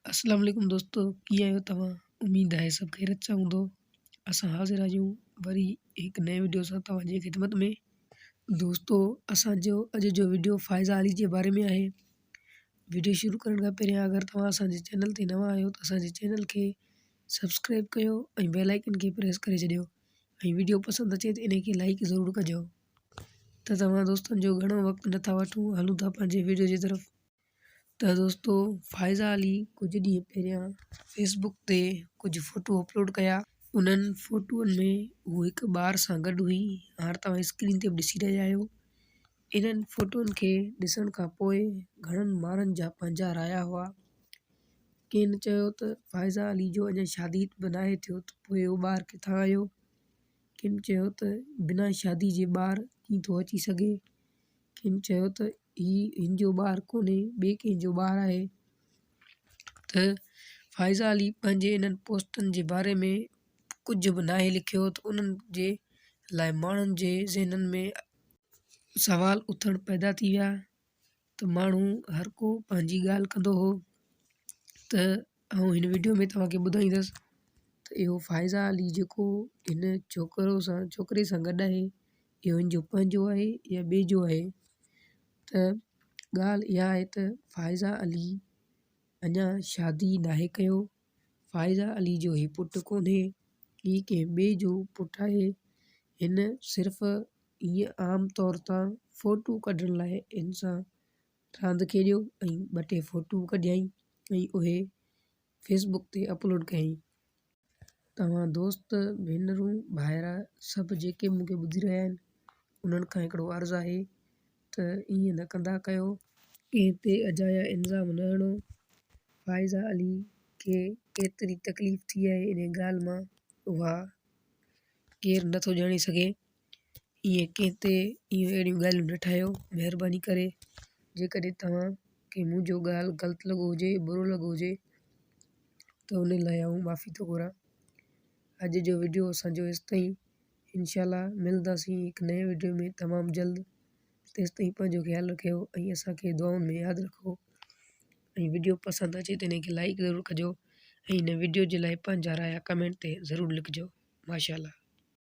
अस्सलाम वालेकुम दोस्तों, कीअं आहियो तव्हां? उम्मीद आहे सभु ख़ैरियत सां हूंदो। असां हाज़िर आहियूं वरी हिकु नए वीडियो सां तव्हांजी ख़िदमत में। दोस्तों, असांजो अॼु जो वीडियो फ़ाइज़ा अली जे बारे में आहे। वीडियो शुरू करण खां पहिरियां अगरि तव्हां असांजे चैनल ते नवां आहियो त असांजे चैनल खे सब्सक्राइब कयो ऐं बेल आइकन खे प्रेस करे छॾियो ऐं वीडियो पसंदि अचे त इन खे लाइक ज़रूरु कजो। त तव्हां दोस्तनि जो घणो वक़्तु नथा वठूं, हलूं था पंहिंजे वीडियो जी तरफ़। त दोस्तों, फ़ाइज़ा अली कुझु ॾींहं पहिरियां फेसबुक ते कुझु फ़ोटू अपलोड कया। उन्हनि फ़ोटूअनि में हू हिकु ॿार सां गॾु हुई। हाणे तव्हां स्क्रीन ते बि ॾिसी रहिया आहियो। इन्हनि फ़ोटुनि खे ॾिसण खां पोइ घणनि माण्हुनि जा पंहिंजा राया हुआ। कंहिं चयो त फ़ाइज़ा अली जो अञा शादी बि नाहे थियो त पोइ उहो ॿारु किथां आयो। कंहिं चयो त बिना शादी जे ॿारु कीअं थो अची सघे। कंहिं चयो त हिन जो ॿारु कोन्हे, ॿिए कंहिंजो ॿारु आहे। त फ़ाइज़ा अली पंहिंजे इन्हनि पोस्टनि जे बारे में कुझु बि नाहे लिखियो त उन्हनि जे लाइ माण्हुनि जे ज़हननि में सवाल उथण पैदा थी विया त माण्हू हर को पंहिंजी ॻाल्हि कंदो हो। त हिन वीडियो में तव्हांखे ॿुधाईंदुसि त इहो फ़ाइज़ा अली जेको हिन छोकिरे सां गॾु आहे, इहो हिन जो पंहिंजो आहे या ॿिए जो आहे। त ॻाल्हि इहा आहे त फ़ाइज़ा अली अञा शादी नाहे कयो। फ़ाइज़ा अली जो हीउ पुटु कोन्हे, हीउ कंहिं ॿिए जो पुटु आहे। हिन सिर्फ़ु ईअं आम तौर तां फ़ोटू कढण लाइ हिन सां रांदि खेॾियो ऐं ॿ टे फ़ोटू कढियईं ऐं उहे फेसबुक ते अपलोड कयईं। तव्हां दोस्त, भेनरूं, भाइरा सभु जेके मूंखे ॿुधी रहिया आहिनि, उन्हनि खां हिकिड़ो अर्ज़ु आहे त ईअं न कंदा कयो, कंहिं ते अजाया इल्ज़ाम न हणो। फ़ाइज़ा अली खे केतिरी तकलीफ़ थी आहे इन ॻाल्हि मां, उहा केरु नथो ॼाणे सघे। ईअं कंहिं ते अहिड़ियूं ॻाल्हियूं न ठाहियो। महिरबानी करे जेकॾहिं तव्हांखे मुंहिंजो ॻाल्हि ग़लति लॻो हुजे, बुरो लॻो हुजे त उन लाइ आऊं माफ़ी थो घुरां। अॼु जो वीडियो असांजो हेसिताईं। इंशाअल्लाह मिलंदासीं हिकु नए वीडियो में तमामु जल्द। तेसिताईं पंहिंजो ख़्यालु रखियो ऐं असांखे दुआउनि में यादि रखो। ऐं वीडियो पसंदि अचे त इन खे लाइक ज़रूरु कजो ऐं हिन वीडियो जे लाइ पंहिंजा राया कमेंट ते ज़रूरु लिखिजो। माशाअल्लाह।